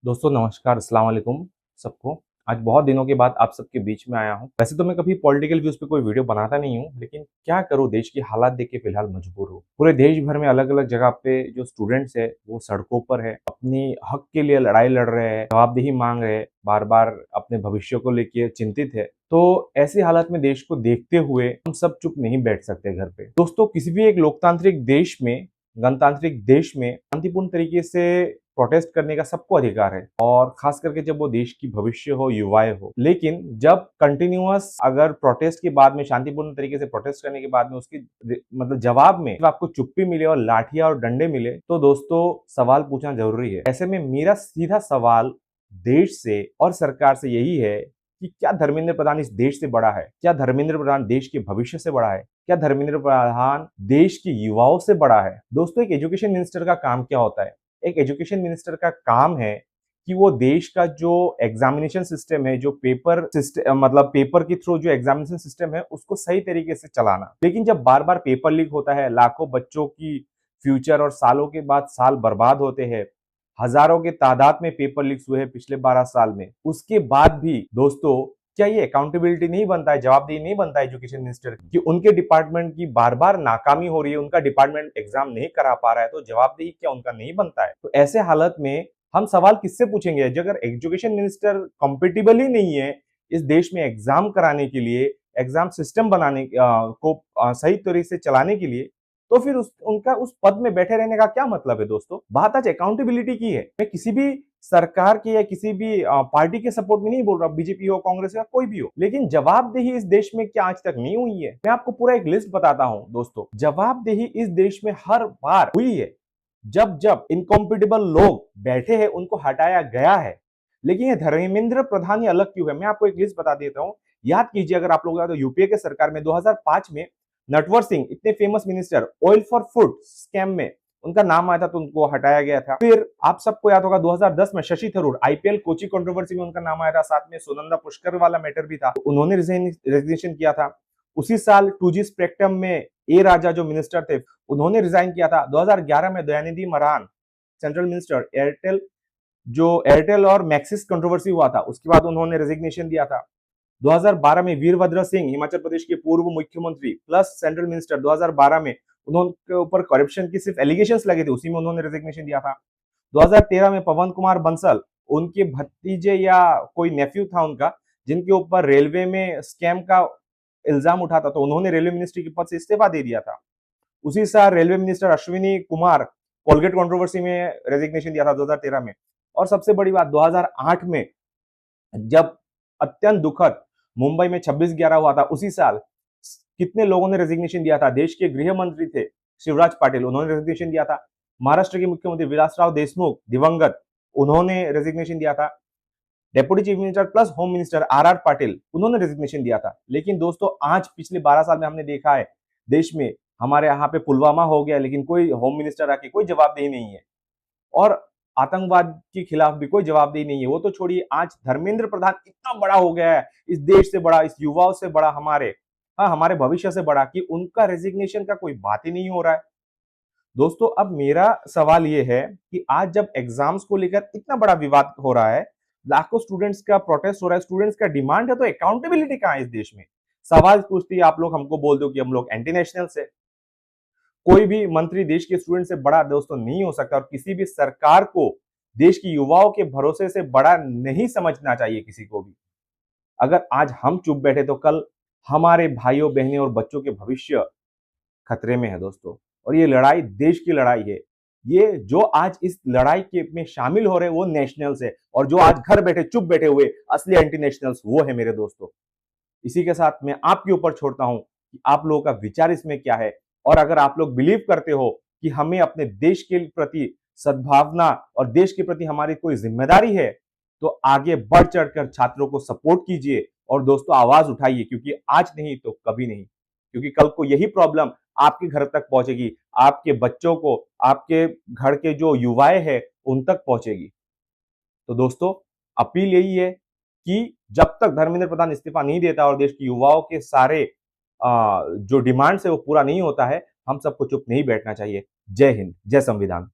दोस्तों नमस्कार, अस्सलाम वालेकुम सबको। आज बहुत दिनों के बाद आप सबके बीच में आया हूँ। वैसे तो मैं कभी पॉलिटिकल व्यूज़ पे कोई वीडियो बनाता नहीं हूँ, लेकिन क्या करूँ, देश की हालात देख के फिलहाल मजबूर हूँ। पूरे देश भर में अलग-अलग जगह पे जो स्टूडेंट्स हैं, वो सड़कों पर हैं, अपनी हक के लिए लड़ाई लड़ रहे हैं, जवाबदेही माँग रहे हैं, बार-बार अपने भविष्य को लेके चिंतित है। तो ऐसी हालत में देश को देखते हुए हम सब चुप नहीं बैठ सकते घर पे। दोस्तों, किसी भी एक लोकतांत्रिक देश में, गणतांत्रिक देश में शांतिपूर्ण तरीके से प्रोटेस्ट करने का सबको अधिकार है, और खास करके जब वो देश की भविष्य हो, युवाएं हो। लेकिन जब कंटिन्यूअस अगर प्रोटेस्ट के बाद में, शांतिपूर्ण तरीके से प्रोटेस्ट करने के बाद में उसकी मतलब जवाब में जब आपको चुप्पी मिले और लाठियां और डंडे मिले, तो दोस्तों सवाल पूछना जरूरी है। ऐसे में मेरा सीधा सवाल देश से और सरकार से यही है कि क्या धर्मेंद्र प्रधान इस देश से बड़ा है? क्या धर्मेंद्र प्रधान देश के भविष्य से बड़ा है? क्या धर्मेंद्र प्रधान देश के युवाओं से बड़ा है? दोस्तों, एक एजुकेशन मिनिस्टर का काम क्या होता है? एक एजुकेशन मिनिस्टर का काम है कि वो देश का जो एग्जामिनेशन सिस्टम है, जो पेपर सिस्टम मतलब पेपर के थ्रू जो एग्जामिनेशन सिस्टम है, उसको सही तरीके से चलाना। लेकिन जब बार बार पेपर लीक होता है, लाखों बच्चों की फ्यूचर और सालों के बाद साल बर्बाद होते हैं, हजारों के तादाद में पेपर लीक्स हुए हैं पिछले 12 साल में, उसके बाद भी दोस्तों क्या ये अकाउंटेबिलिटी नहीं बनता है, जवाबदेही नहीं बनता है एजुकेशन मिनिस्टर कि उनके डिपार्टमेंट की बार बार नाकामी हो रही है, उनका डिपार्टमेंट एग्जाम नहीं करा पा रहा है, तो जवाबदेही क्या उनका नहीं बनता है? तो ऐसे हालत में हम सवाल किससे पूछेंगे? अगर एजुकेशन मिनिस्टर कंपेटेबल ही नहीं है इस देश में एग्जाम कराने के लिए, एग्जाम सिस्टम बनाने को सही तरीके से चलाने के लिए, तो फिर उनका उस पद में बैठे रहने का क्या मतलब है? दोस्तों, बात आज अकाउंटेबिलिटी की है। मैं किसी भी सरकार की या किसी भी पार्टी के सपोर्ट में नहीं बोल रहा, बीजेपी हो, कांग्रेस या कोई भी हो, लेकिन जवाबदेही इस देश में क्या आज तक नहीं हुई है? मैं आपको पूरा एक लिस्ट बताता हूं दोस्तों। जवाबदेही इस देश में हर बार हुई है जब जब इनकॉम्पिटेबल लोग बैठे हैं, उनको हटाया गया है। लेकिन ये धर्मेंद्र प्रधान ही अलग क्यों है? मैं आपको एक लिस्ट बता देता हूं। याद कीजिए, अगर आप लोग याद हो, यूपीए के सरकार में 2005 में नटवर सिंह, इतने famous minister, oil for food scam में उनका नाम आया था, तो उनको हटाया गया था। फिर आप सबको याद होगा 2010 में शशि थरूर, आईपीएल कोची कंट्रोवर्सी में उनका नाम आया था, साथ में सुनंदा पुष्कर वाला मैटर भी था, तो उन्होंने रेजिग्नेशन किया था। उसी साल 2G स्पेक्ट्रम में ए राजा जो मिनिस्टर थे, उन्होंने रिजाइन किया था। 2011 में दयानिधि मारान, सेंट्रल मिनिस्टर, एयरटेल और मैक्सिस कंट्रोवर्सी हुआ था, उसके बाद उन्होंने रेजिग्नेशन दिया था। 2012 में वीरभद्र सिंह, हिमाचल प्रदेश के पूर्व मुख्यमंत्री प्लस सेंट्रल मिनिस्टर, 2012 में उनके ऊपर करप्शन की सिर्फ एलिगेशंस लगे थे, उसी में उन्होंने रेजिग्नेशन दिया था। 2013 में पवन कुमार बंसल, उनके भतीजे या कोई नेफ्यू था उनका, जिनके ऊपर रेलवे में स्कैम का इल्जाम उठा था, तो उन्होंने रेलवे मिनिस्ट्री के पद से इस्तीफा दे दिया था। उसी साल railway minister Ashwini Kumar, Colgate controversy में रेजिग्नेशन दिया था 2013 में। और सबसे बड़ी बात, 2008 में जब अत्यंत दुखद मुंबई में 26/11 हुआ था, उसी साल कितने लोगों ने रेजिग्नेशन दिया था? देश के गृह मंत्री थे शिवराज पाटिल, उन्होंने रेजिग्नेशन दिया था। महाराष्ट्र के मुख्यमंत्री विलासराव देशमुख, दिवंगत, उन्होंने रेजिग्नेशन दिया था। Deputy chief minister plus home minister R Patil, उन्होंने रेजिग्नेशन दिया था। लेकिन दोस्तों, आज पिछले 12 साल में हमने देखा है देश में, हमारे यहाँ पे पुलवामा हो गया, लेकिन कोई होम मिनिस्टर आके कोई जवाबदेही नहीं है, और आतंकवाद के खिलाफ भी कोई जवाबदेही नहीं है। वो तो छोड़िए, आज धर्मेंद्र प्रधान इतना बड़ा हो गया है, इस देश से बड़ा, इस युवाओं से बड़ा, हमारे भविष्य से बड़ा, कि उनका रेजिग्नेशन का कोई बात ही नहीं हो रहा है। दोस्तों, अब मेरा सवाल ये है कि आज जब एग्जाम्स को लेकर इतना बड़ा विवाद हो रहा है, लाखों स्टूडेंट्स का प्रोटेस्ट हो रहा है, स्टूडेंट्स का डिमांड है, तो अकाउंटेबिलिटी कहां है इस देश में? सवाल पूछती है, आप लोग हमको बोल दो कि हम लोग एंटी नेशनल से। कोई भी मंत्री देश के स्टूडेंट से बड़ा दोस्तों नहीं हो सकता, और किसी भी सरकार को देश की युवाओं के भरोसे से बड़ा नहीं समझना चाहिए किसी को भी। अगर आज हम चुप बैठे, तो कल हमारे भाइयों बहनों और बच्चों के भविष्य खतरे में है दोस्तों। और ये लड़ाई देश की लड़ाई है। ये जो आज इस लड़ाई के में शामिल हो रहे हैं, वो नेशनल्स है, और जो आज घर बैठे चुप बैठे हुए असली एंटी नेशनल्स, वो है मेरे दोस्तों। इसी के साथ मैं आपके ऊपर छोड़ता हूं कि आप लोगों का विचार इसमें क्या है। और अगर आप लोग बिलीव करते हो कि हमें अपने देश के प्रति सद्भावना और देश के प्रति हमारी कोई जिम्मेदारी है, तो आगे बढ़ चढ़कर छात्रों को सपोर्ट कीजिए और दोस्तों आवाज उठाइए, क्योंकि आज नहीं तो कभी नहीं, क्योंकि कल को यही प्रॉब्लम आपके घर तक पहुंचेगी, आपके बच्चों को, आपके घर के जो युवाएं हैं उन तक पहुंचेगी। तो दोस्तों, अपील यही है कि जब तक धर्मेंद्र प्रधान इस्तीफा नहीं देता और देश के युवाओं के सारे जो डिमांड्स है वो पूरा नहीं होता है, हम सबको चुप नहीं बैठना चाहिए। जय हिंद, जय संविधान।